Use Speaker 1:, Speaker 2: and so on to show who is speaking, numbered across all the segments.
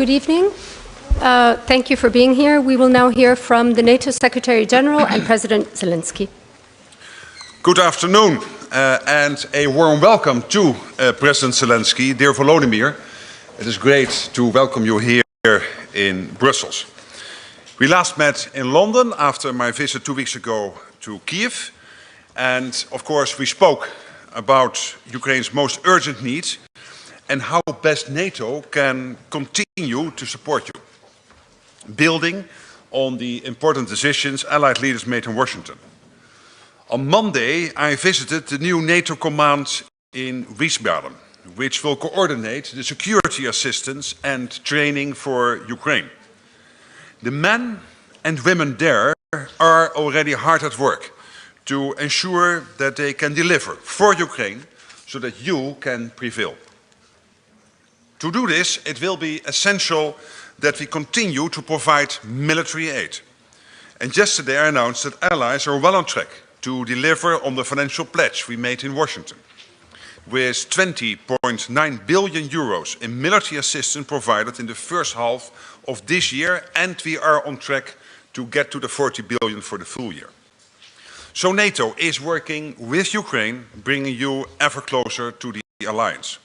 Speaker 1: Good evening. Thank you for being here. We will now hear from the NATO Secretary General and President Zelensky.
Speaker 2: Good afternoon and a warm welcome to President Zelensky. Dear Volodymyr, it is great to welcome you here in Brussels. We last met in London after my visit 2 weeks ago to Kiev, and of course we spoke about Ukraine's most urgent needs and how best NATO can continue to support you, building on the important decisions Allied leaders made in Washington. On Monday, I visited the new NATO command in Wiesbaden, which will coordinate the security assistance and training for Ukraine. The men and women there are already hard at work to ensure that they can deliver for Ukraine so that you can prevail. To do this, it will be essential that we continue to provide military aid. And yesterday I announced that allies are well on track to deliver on the financial pledge we made in Washington, with 20.9 billion euros in military assistance provided in the first half of this year, and we are on track to get to the 40 billion for the full year. So NATO is working with Ukraine, bringing you ever closer to the alliance.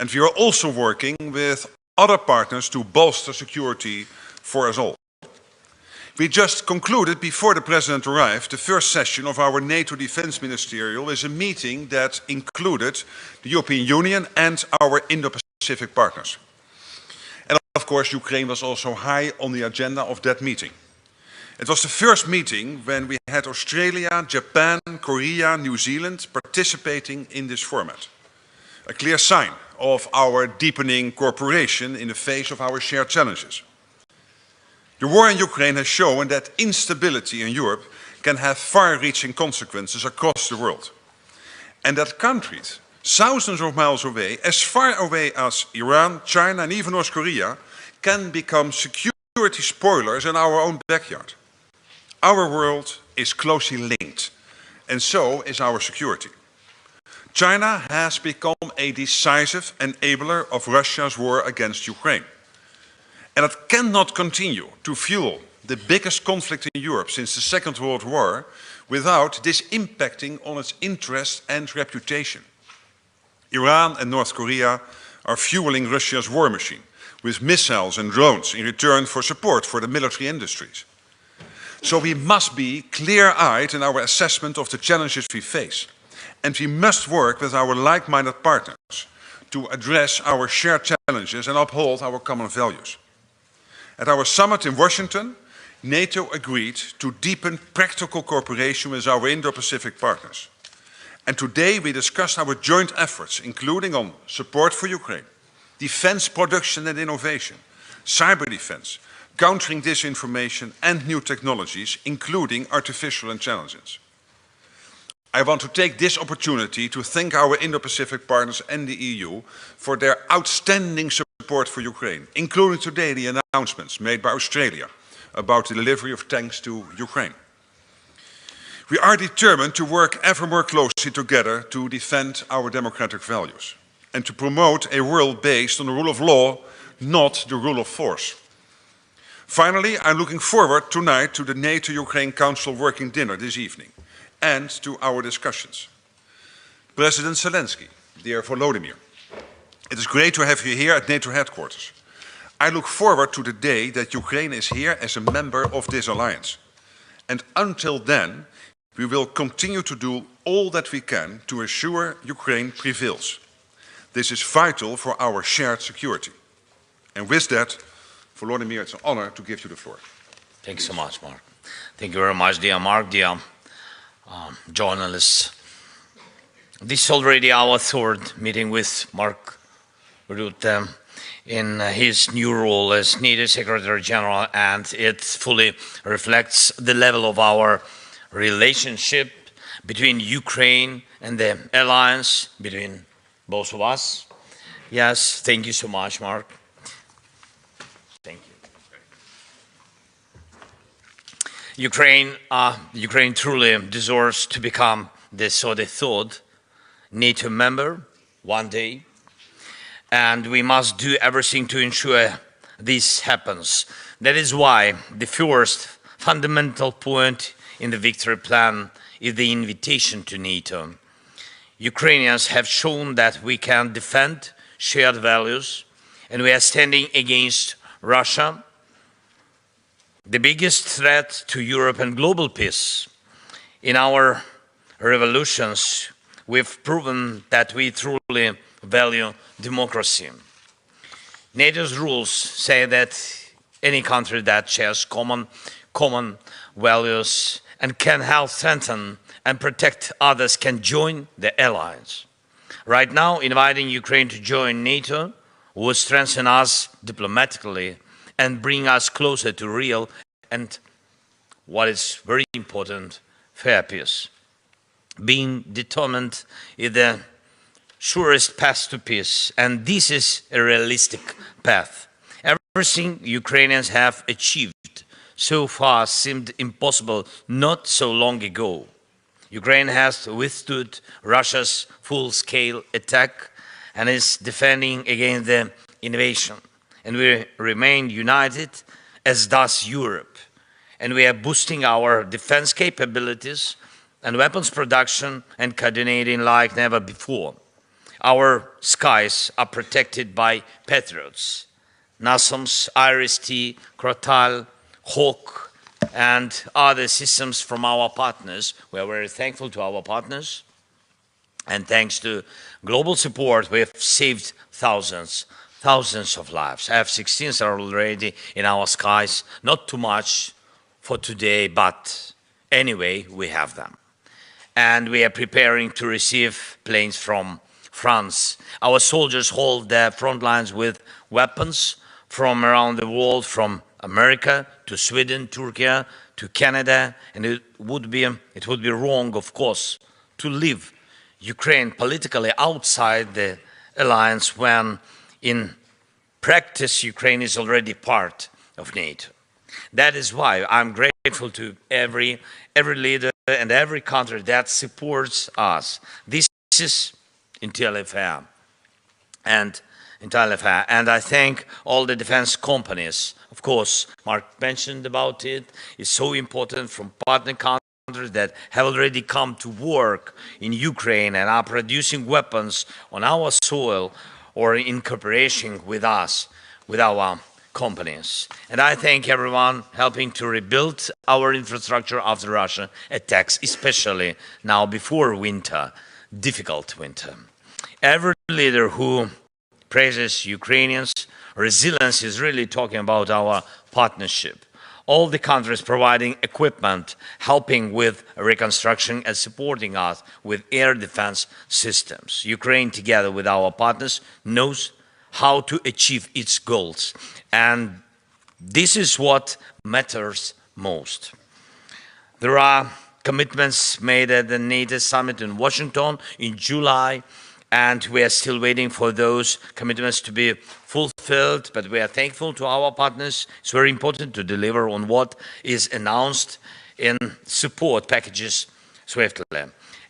Speaker 2: And we are also working with other partners to bolster security for us all. We just concluded, before the President arrived, the first session of our NATO Defense Ministerial is a meeting that included the European Union and our Indo-Pacific partners. And of course, Ukraine was also high on the agenda of that meeting. It was the first meeting when we had Australia, Japan, Korea, New Zealand participating in this format. A clear sign of our deepening cooperation in the face of our shared challenges. The war in Ukraine has shown that instability in Europe can have far-reaching consequences across the world. And that countries thousands of miles away, as far away as Iran, China and even North Korea, can become security spoilers in our own backyard. Our world is closely linked, and so is our security. China has become a decisive enabler of Russia's war against Ukraine. And it cannot continue to fuel the biggest conflict in Europe since the Second World War without this impacting on its interests and reputation. Iran and North Korea are fueling Russia's war machine with missiles and drones in return for support for the military industries. So we must be clear-eyed in our assessment of the challenges we face. And we must work with our like-minded partners to address our shared challenges and uphold our common values. At our summit in Washington, NATO agreed to deepen practical cooperation with our Indo-Pacific partners. And today we discussed our joint efforts, including on support for Ukraine, defense production and innovation, cyber defense, countering disinformation and new technologies, including artificial intelligence. I want to take this opportunity to thank our Indo-Pacific partners and the EU for their outstanding support for Ukraine, including today the announcements made by Australia about the delivery of tanks to Ukraine. We are determined to work ever more closely together to defend our democratic values and to promote a world based on the rule of law, not the rule of force. Finally, I'm looking forward tonight to the NATO-Ukraine Council working dinner this evening and to our discussions. President Zelensky, dear Volodymyr, it is great to have you here at NATO headquarters. I look forward to the day that Ukraine is here as a member of this alliance. And until then, we will continue to do all that we can to ensure Ukraine prevails. This is vital for our shared security. And with that, Volodymyr, it's an honor to give you the floor.
Speaker 3: Thanks so much, Mark. Thank you very much, dear Mark, dear journalists. This is already our third meeting with Mark Rutte in his new role as NATO Secretary General, and it fully reflects the level of our relationship between Ukraine and the alliance, between both of us. Yes, thank you so much, Mark. Thank you. Ukraine truly deserves to become the third NATO member one day, and we must do everything to ensure this happens. That is why the first fundamental point in the victory plan is the invitation to NATO. Ukrainians have shown that we can defend shared values, and we are standing against Russia, the biggest threat to Europe and global peace. In our revolutions, we've proven that we truly value democracy. NATO's rules say that any country that shares common values and can help strengthen and protect others can join the alliance. Right now, inviting Ukraine to join NATO would strengthen us diplomatically and bring us closer to real and, what is very important, fair peace. Being determined is the surest path to peace, and this is a realistic path. Everything Ukrainians have achieved so far seemed impossible not so long ago. Ukraine has withstood Russia's full-scale attack and is defending against the invasion. And we remain united, as does Europe. And we are boosting our defense capabilities and weapons production and coordinating like never before. Our skies are protected by Patriots, NASAMS, IRIS-T, Crotale, Hawk, and other systems from our partners. We are very thankful to our partners. And thanks to global support, we have saved thousands of lives. F-16s are already in our skies. Not too much for today, but anyway, we have them. And we are preparing to receive planes from France. Our soldiers hold the front lines with weapons from around the world, from America to Sweden, Turkey to Canada, and it would be wrong, of course, to leave Ukraine politically outside the alliance when, in practice, Ukraine is already part of NATO. That is why I'm grateful to every leader and every country that supports us. This is entirely fair. And I thank all the defense companies. Of course, Mark mentioned about it. It's so important from partner countries that have already come to work in Ukraine and are producing weapons on our soil or in cooperation with us, with our companies. And I thank everyone helping to rebuild our infrastructure after Russian attacks, especially now before winter, difficult winter. Every leader who praises Ukrainians' resilience is really talking about our partnership. All the countries providing equipment, helping with reconstruction and supporting us with air defense systems. Ukraine, together with our partners, knows how to achieve its goals. And this is what matters most. There are commitments made at the NATO summit in Washington in July, and we are still waiting for those commitments to be fulfilled, but we are thankful to our partners. It's very important to deliver on what is announced in support packages swiftly.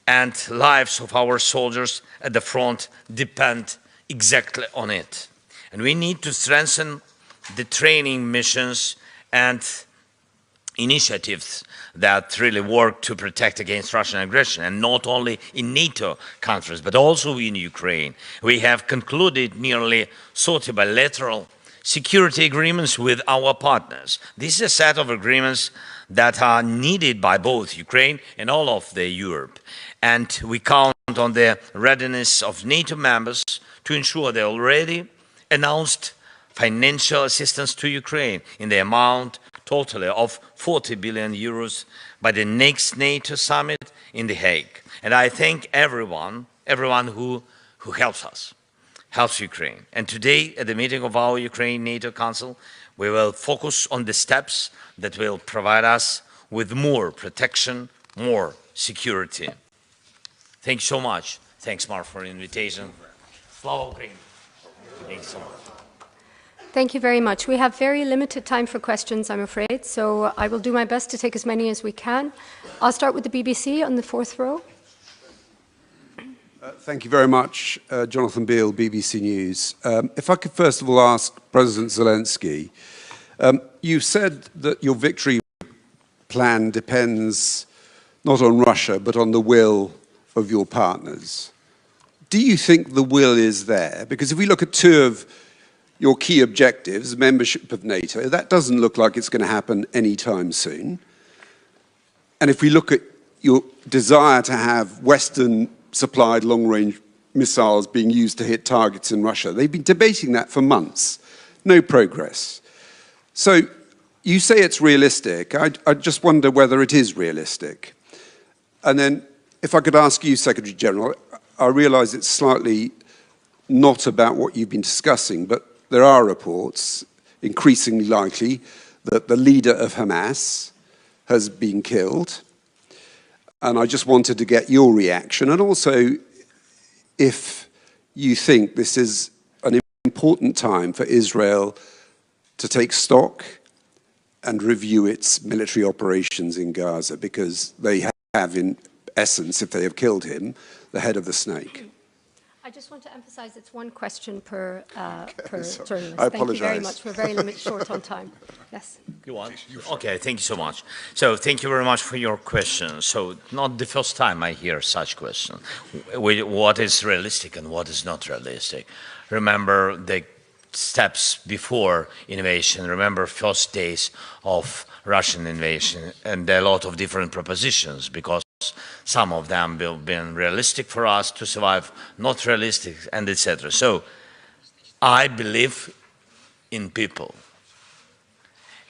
Speaker 3: And lives of our soldiers at the front depend exactly on it. And we need to strengthen the training missions and initiatives that really work to protect against Russian aggression, and not only in NATO countries, but also in Ukraine. We have concluded nearly 30 bilateral security agreements with our partners. This is a set of agreements that are needed by both Ukraine and all of Europe. And we count on the readiness of NATO members to ensure the already announced financial assistance to Ukraine in the amount totally of 40 billion euros by the next NATO summit in The Hague. And I thank everyone who helps us, helps Ukraine. And today, at the meeting of our Ukraine NATO Council, we will focus on the steps that will provide us with more protection, more security. Thank you so much. Thanks, Mark, for the invitation. Slava Ukraini. Thank you so much.
Speaker 1: Thank you very much. We have very limited time for questions, I'm afraid, so I will do my best to take as many as we can. I'll start with the BBC on the fourth row.
Speaker 4: Thank you very much, Jonathan Beale, BBC News. If I could first of all ask President Zelensky, you said that your victory plan depends not on Russia, but on the will of your partners. Do you think the will is there? Because if we look at two of your key objectives, membership of NATO, that doesn't look like it's going to happen anytime soon. And if we look at your desire to have Western-supplied long-range missiles being used to hit targets in Russia, they've been debating that for months. No progress. So you say it's realistic. I just wonder whether it is realistic. And then if I could ask you, Secretary General, I realize it's slightly not about what you've been discussing, but there are reports, increasingly likely, that the leader of Hamas has been killed. And I just wanted to get your reaction, and also if you think this is an important time for Israel to take stock and review its military operations in Gaza, because they have, in essence, if they have killed him, the head of the snake.
Speaker 1: I just want to emphasize it's one question per journalist.
Speaker 4: I
Speaker 1: Thank you very
Speaker 4: apologize.
Speaker 1: much. We're very short on time. Yes.
Speaker 3: You want? Okay, thank you so much. So thank you very much for your question. So not the first time I hear such question. What is realistic and what is not realistic? Remember the steps before invasion. Remember first days of Russian invasion and a lot of different propositions, because some of them have been realistic for us to survive, not realistic, and etc. So I believe in people,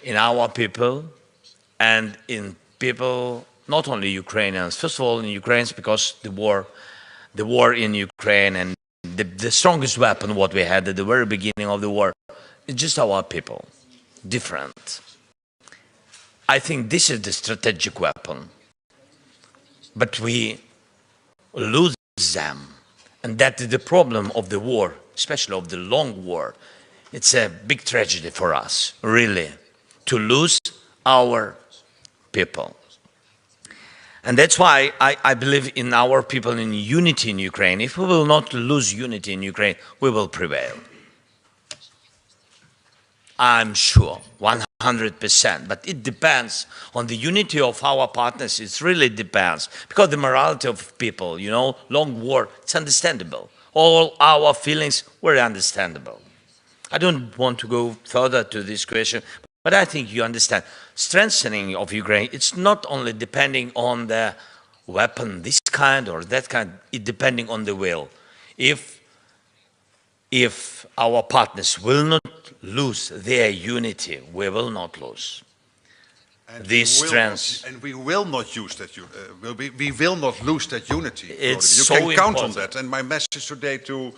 Speaker 3: in our people, and in people, not only Ukrainians, first of all in Ukrainians, because the war in Ukraine and the strongest weapon what we had at the very beginning of the war is just our people, different. I think this is the strategic weapon. But we lose them. And that is the problem of the war, especially of the long war. It's a big tragedy for us, really, to lose our people. And that's why I believe in our people, in unity in Ukraine. If we will not lose unity in Ukraine, we will prevail. I'm sure, 100%, but it depends on the unity of our partners. It really depends, because the morality of people, you know, long war, it's understandable. All our feelings were understandable. I don't want to go further to this question, but I think you understand. Strengthening of Ukraine, it's not only depending on the weapon, this kind or that kind, it's depending on the will. If our partners will not lose their unity, we will not lose.
Speaker 2: And
Speaker 3: These strengths.
Speaker 2: And we will not use that. We will not lose that unity.
Speaker 3: It's
Speaker 2: you
Speaker 3: so
Speaker 2: can count
Speaker 3: important.
Speaker 2: on that. And my message today to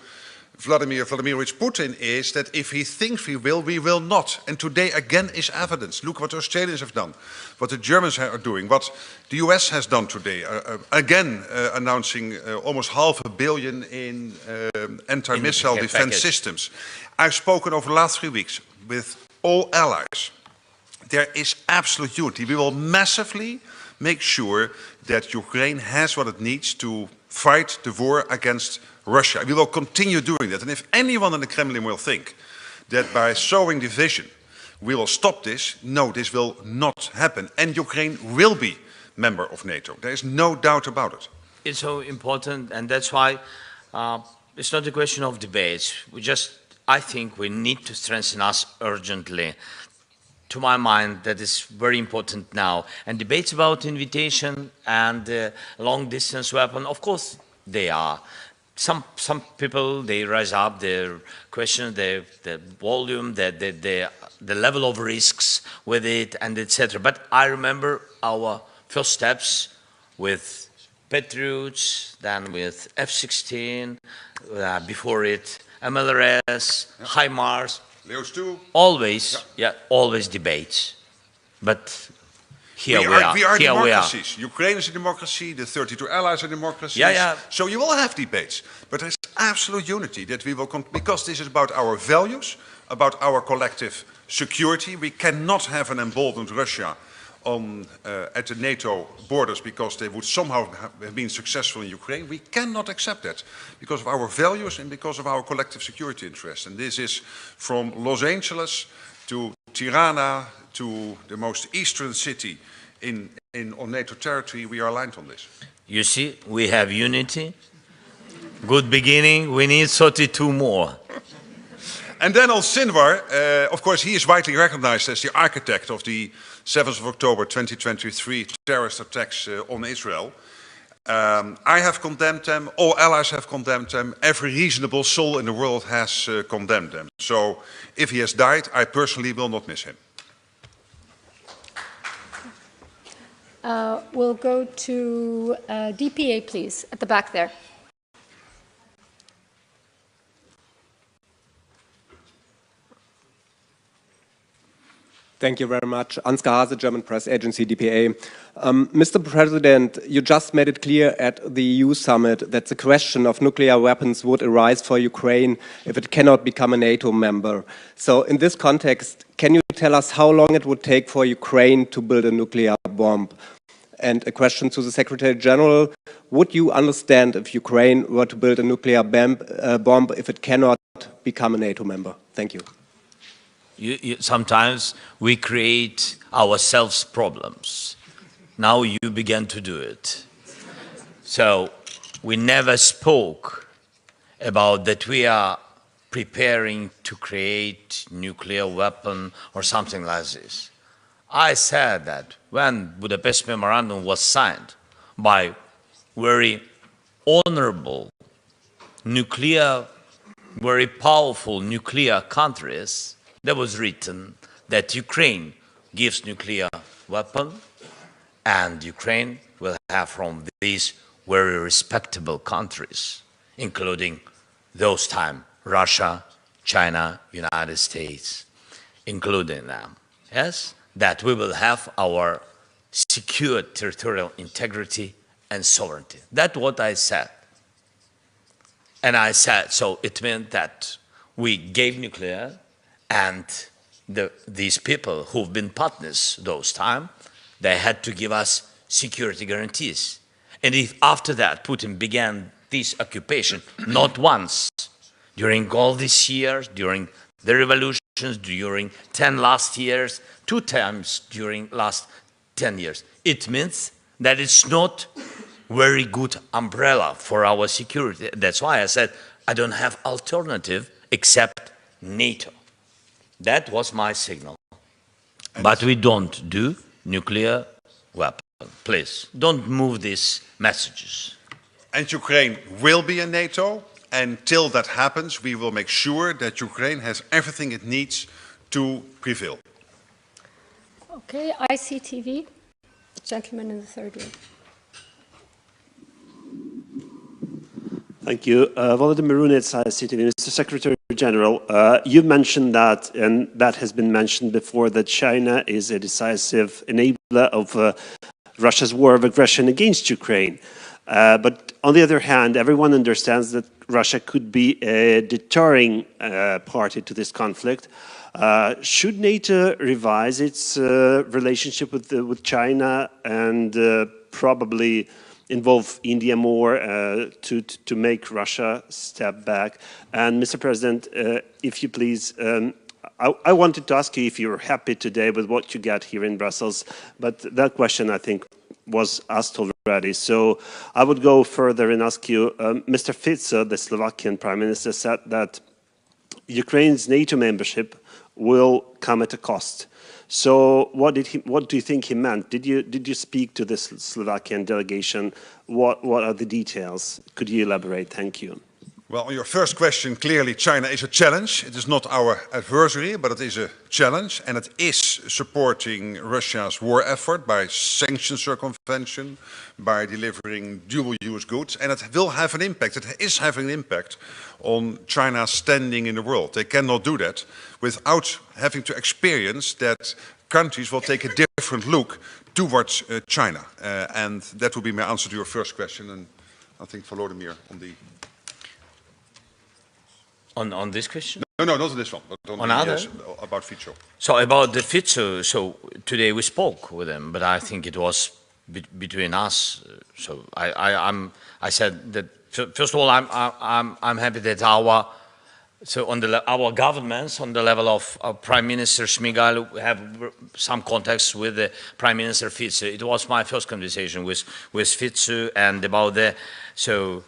Speaker 2: Vladimir Vladimirovich Putin is that if he thinks we will not. And today again is evidence. Look what the Australians have done, what the Germans are doing, what the US has done today. Again, announcing almost $500 million in anti-missile defense systems. I've spoken over the last 3 weeks with all allies. There is absolute unity. We will massively make sure that Ukraine has what it needs to fight the war against Russia. We will continue doing that. And if anyone in the Kremlin will think that by sowing division we will stop this, no, this will not happen. And Ukraine will be member of NATO. There is no doubt about it.
Speaker 3: It's so important, and that's why it's not a question of debates. I think we need to strengthen us urgently. To my mind, that is very important now. And debates about invitation and long-distance weapon, of course, they are. Some people, they rise up, they question the volume, the level of risks with it, and etc. But I remember our first steps with Patriots, then with F-16, before it, MLRS, HIMARS.
Speaker 2: Leos 2.
Speaker 3: Always debates. But here we are.
Speaker 2: We are democracies. Ukraine is a democracy, the 32 allies are democracies. So you will have debates. But there's absolute unity that we will, because this is about our values, about our collective security. We cannot have an emboldened Russia at the NATO borders because they would somehow have been successful in Ukraine. We cannot accept that because of our values and because of our collective security interests. And this is from Los Angeles to Tirana to the most eastern city on NATO territory. We are aligned on this.
Speaker 3: You see, we have unity. Good beginning. We need 32 more.
Speaker 2: And then on Sinwar, of course, he is widely recognized as the architect of the 7th of October 2023 terrorist attacks on Israel. I have condemned them, all allies have condemned them, every reasonable soul in the world has condemned them. So if he has died, I personally will not miss him.
Speaker 1: We'll go to DPA, please, at the back there.
Speaker 5: Thank you very much. Ansgar Hase, German press agency, DPA. Mr. President, you just made it clear at the EU summit that the question of nuclear weapons would arise for Ukraine if it cannot become a NATO member. So in this context, can you tell us how long it would take for Ukraine to build a nuclear bomb? And a question to the Secretary General, would you understand if Ukraine were to build a nuclear bomb if it cannot become a NATO member? Thank you.
Speaker 3: Sometimes we create ourselves problems. Now you begin to do it. So we never spoke about that we are preparing to create nuclear weapon or something like this. I said that when Budapest Memorandum was signed by very honorable nuclear, very powerful nuclear countries, there was written that Ukraine gives nuclear weapon and Ukraine will have from these very respectable countries, including those time Russia, China, United States, including them, yes, that we will have our secure territorial integrity and sovereignty. That's what I said. And I said, so it meant that we gave nuclear and these people who've been partners those time, they had to give us security guarantees. And if after that Putin began this occupation, not once, during all these years, during the revolutions, during 10 last years, 2 times during last 10 years, it means that it's not very good umbrella for our security. That's why I said I don't have alternative except NATO. That was my signal. But we don't do nuclear weapon. Please, don't move these messages.
Speaker 2: And Ukraine will be in NATO. Until that happens, we will make sure that Ukraine has everything it needs to prevail.
Speaker 1: Okay, ICTV, gentleman in the third row.
Speaker 6: Thank you. Volodymyr Runets, ICTV. Mr. Secretary General, you mentioned that, and that has been mentioned before, that China is a decisive enabler of Russia's war of aggression against Ukraine. But on the other hand, everyone understands that Russia could be a deterring party to this conflict. Should NATO revise its relationship with China and probably involve India more to make Russia step back? And Mr. President, if you please, I wanted to ask you if you're happy today with what you got here in Brussels, but that question I think was asked already. So I would go further and ask you, Mr. Fico, the Slovakian Prime Minister, said that Ukraine's NATO membership will come at a cost. So what do you think he meant? Did you speak to this Slovakian delegation? What are the details? Could you elaborate? Thank you.
Speaker 2: Well, on your first question, clearly China is a challenge. It is not our adversary, but it is a challenge, and it is supporting Russia's war effort by sanctions circumvention, by delivering dual-use goods, and it will have an impact. It is having an impact on China's standing in the world. They cannot do that without having to experience that countries will take a different look towards China. And that would be my answer to your first question, and I think Volodymyr on the...
Speaker 3: On this question?
Speaker 2: No, not on this one. But
Speaker 3: on other?
Speaker 2: Yes, about Fico.
Speaker 3: So about the Fico, so today we spoke with him, but I think it was between us. So I said that first of all, I'm happy that our governments on the level of Prime Minister Schmigal have some contacts with the Prime Minister Fico. It was my first conversation with Fico and about the so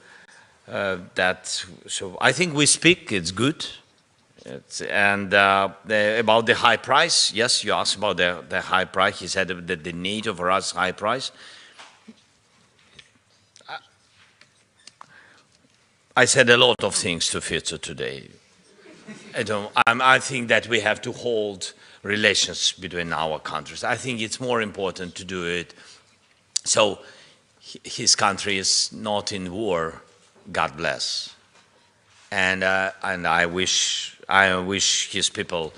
Speaker 3: I think we speak. It's good. About the high price, yes, you asked about the high price. He said that the NATO for us high price. I said a lot of things to Fico today. I think that we have to hold relations between our countries. I think it's more important to do it so his country is not in war. God bless. And I wish his people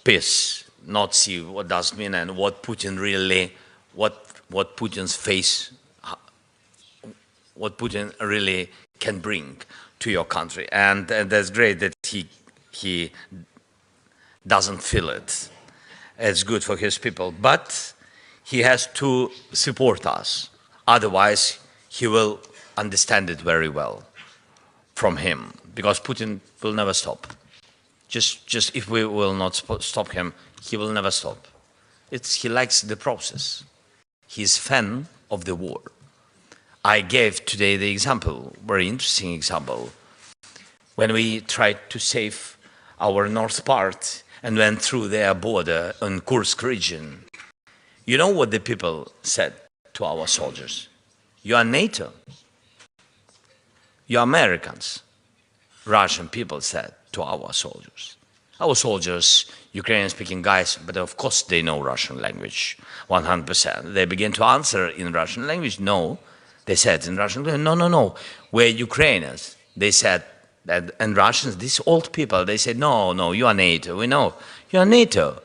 Speaker 3: peace, not see what does mean and what Putin really, what Putin's face, what Putin really can bring to your country. And that's great that he doesn't feel it. It's good for his people, but he has to support us. Otherwise, he will understand it very well from him, because Putin will never stop. Just if we will not stop him, he will never stop. He likes the process. He's a fan of the war. I gave today the example, very interesting example, when we tried to save our north part and went through their border in Kursk region. You know what the people said to our soldiers? You are NATO. You are Americans. Russian people said to our soldiers. Our soldiers, Ukrainian-speaking guys, but of course they know Russian language, 100%. They began to answer in Russian language, no. They said in Russian language, no, we're Ukrainians. They said, and Russians, these old people, they said, no, you are NATO, we know. You are NATO.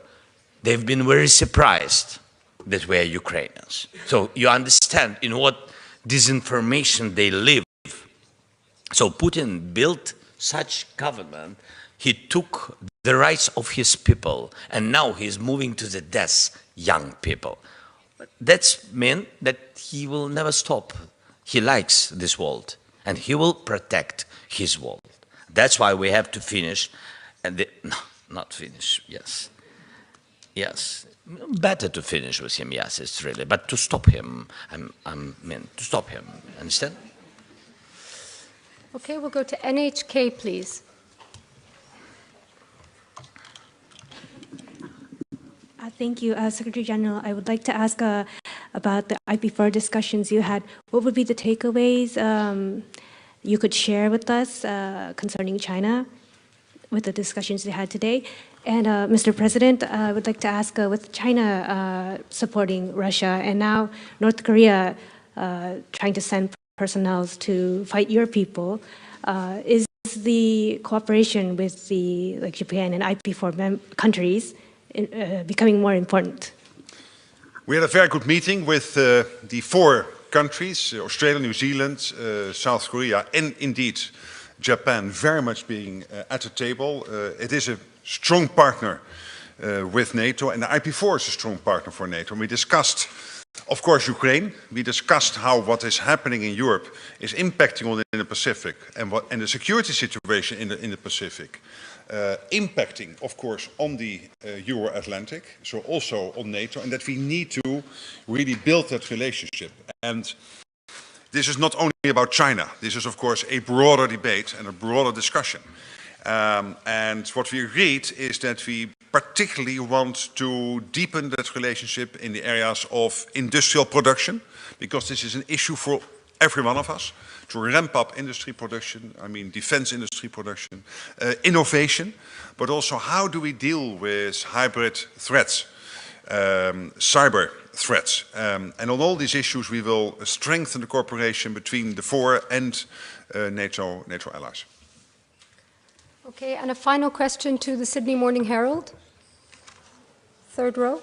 Speaker 3: They've been very surprised that we're Ukrainians. So you understand in what disinformation they live. So Putin built such government, he took the rights of his people, and now he's moving to the death young people. That's mean that he will never stop. He likes this world, and he will protect his world. That's why we have to finish, and not finish, yes. Yes, better to finish with him, yes, it's really, but to stop him, to stop him, understand?
Speaker 1: Okay, we'll go to NHK, please.
Speaker 7: Thank you, Secretary General. I would like to ask about the IP4 discussions you had. What would be the takeaways you could share with us concerning China with the discussions you had today? And Mr. President, I would like to ask, with China supporting Russia and now North Korea trying to send personnel to fight your people, is the cooperation with the Japan and IP4 countries becoming more important?
Speaker 2: We had a very good meeting with the 4 countries, Australia, New Zealand, South Korea, and indeed Japan, very much being at the table. It is a strong partner with NATO, and the IP4 is a strong partner for NATO. And we discussed, of course, Ukraine. We discussed how what is happening in Europe is impacting on in the Pacific, and the security situation in the Pacific. Impacting, of course, on the Euro-Atlantic, so also on NATO, and that we need to really build that relationship. And this is not only about China. This is, of course, a broader debate and a broader discussion. And what we agreed is that we particularly want to deepen that relationship in the areas of industrial production, because this is an issue for every one of us, to ramp up industry production, I mean defense industry production, innovation, but also how do we deal with hybrid threats, cyber threats. And on all these issues we will strengthen the cooperation between the 4 and NATO allies.
Speaker 1: Okay, and a final question to the Sydney Morning Herald. 3rd row.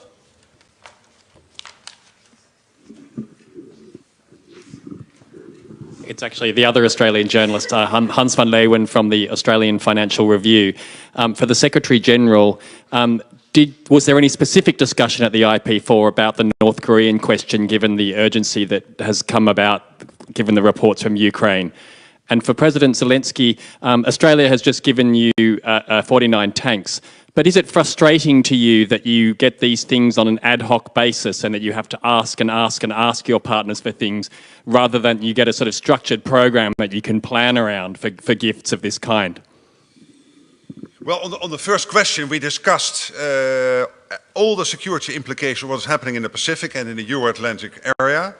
Speaker 8: It's actually the other Australian journalist, Hans van Leeuwen from the Australian Financial Review. For the Secretary-General, Was there any specific discussion at the IP4 about the North Korean question, given the urgency that has come about, given the reports from Ukraine? And for President Zelensky, Australia has just given you 49 tanks. But is it frustrating to you that you get these things on an ad hoc basis and that you have to ask and ask and ask your partners for things rather than you get a sort of structured program that you can plan around for gifts of this kind?
Speaker 2: Well, on the first question, we discussed all the security implications of what's happening in the Pacific and in the Euro-Atlantic area,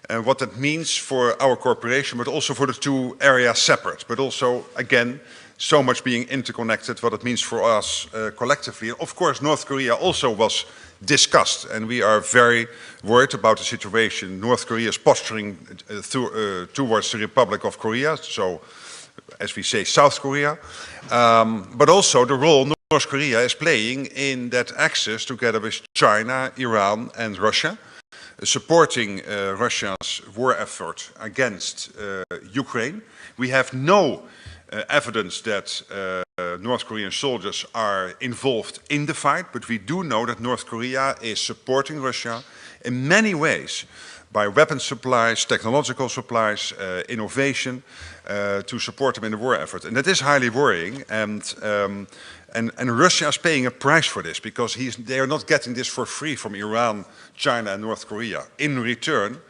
Speaker 2: and what that means for our cooperation, but also for the two areas separate, but also, again, so much being interconnected, what it means for us collectively. Of course, North Korea also was discussed, and we are very worried about the situation North Korea is posturing towards the Republic of Korea, so as we say, South Korea, but also the role North Korea is playing in that axis together with China, Iran and Russia, supporting Russia's war effort against Ukraine. We have no evidence that North Korean soldiers are involved in the fight, but we do know that North Korea is supporting Russia in many ways by weapon supplies, technological supplies, innovation, to support them in the war effort. And that is highly worrying, and Russia is paying a price for this, because they are not getting this for free from Iran, China and North Korea. In return,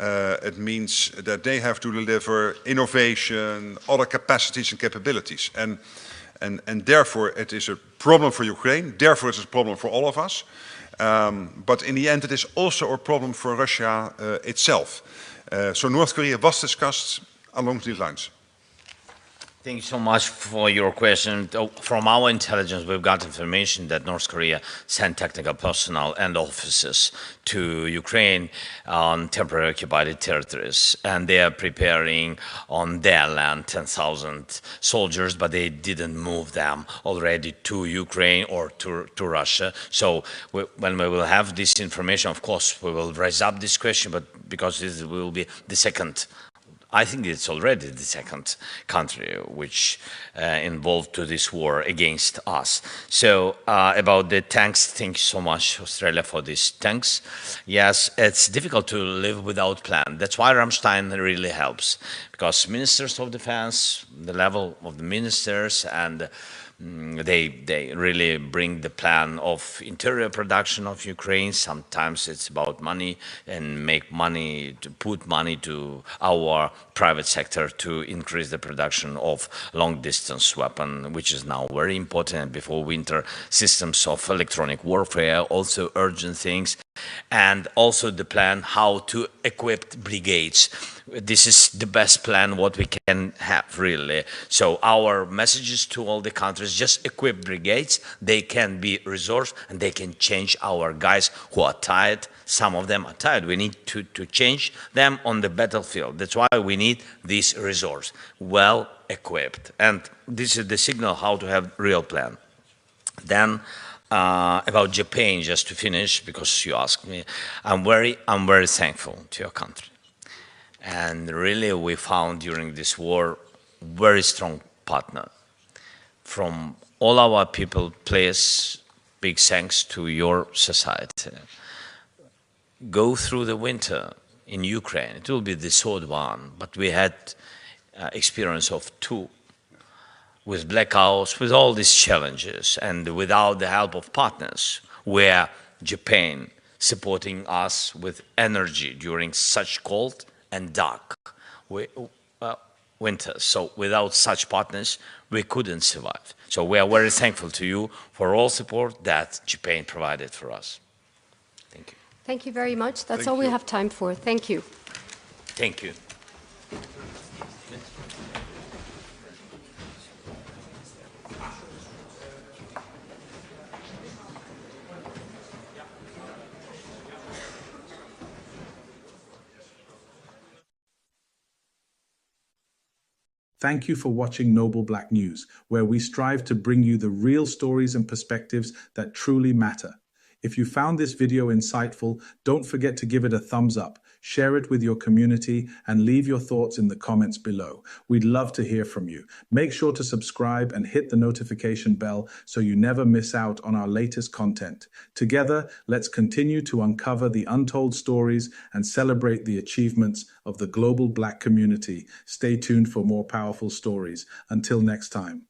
Speaker 2: it means that they have to deliver innovation, other capacities and capabilities. And therefore it is a problem for Ukraine, therefore it is a problem for all of us. But in the end, it is also a problem for Russia itself. So North Korea was discussed along these lines.
Speaker 3: Thank you so much for your question. From our intelligence, we've got information that North Korea sent technical personnel and officers to Ukraine on temporarily occupied territories, and they are preparing on their land 10,000 soldiers, but they didn't move them already to Ukraine or to Russia. So when we will have this information, of course, we will raise up this question, but because this will be the second, I think it's already the second country which involved to this war against us. So about the tanks, thank you so much, Australia, for these tanks. Yes, it's difficult to live without plan. That's why Rammstein really helps, because ministers of defense, the level of the ministers, and they really bring the plan of interior production of Ukraine. Sometimes it's about money and make money, to put money to our private sector to increase the production of long-distance weapon, which is now very important. And before winter, systems of electronic warfare, also urgent things, and also the plan how to equip brigades. This is the best plan what we can have, really. So our messages to all the countries: just equip brigades, they can be resourced and they can change our guys who are tired. Some of them are tired. We need to change them on the battlefield. That's why we need this resource, well equipped. And this is the signal how to have real plan. Then about Japan, just to finish, because you asked me, I'm very thankful to your country. And really, we found during this war very strong partner. From all our people, please, big thanks to your society. Go through the winter in Ukraine. It will be the third one, but we had experience of two, with blackouts, with all these challenges, and without the help of partners, where Japan supporting us with energy during such cold and dark winters. So without such partners, we couldn't survive. So we are very thankful to you for all support that Japan provided for us. Thank you.
Speaker 1: Thank you very much. That's all we have time for. Thank you.
Speaker 3: Thank you.
Speaker 9: Thank you for watching Noble Black News, where we strive to bring you the real stories and perspectives that truly matter. If you found this video insightful, don't forget to give it a thumbs up, share it with your community, and leave your thoughts in the comments below. We'd love to hear from you. Make sure to subscribe and hit the notification bell so you never miss out on our latest content. Together, let's continue to uncover the untold stories and celebrate the achievements of the global Black community. Stay tuned for more powerful stories. Until next time.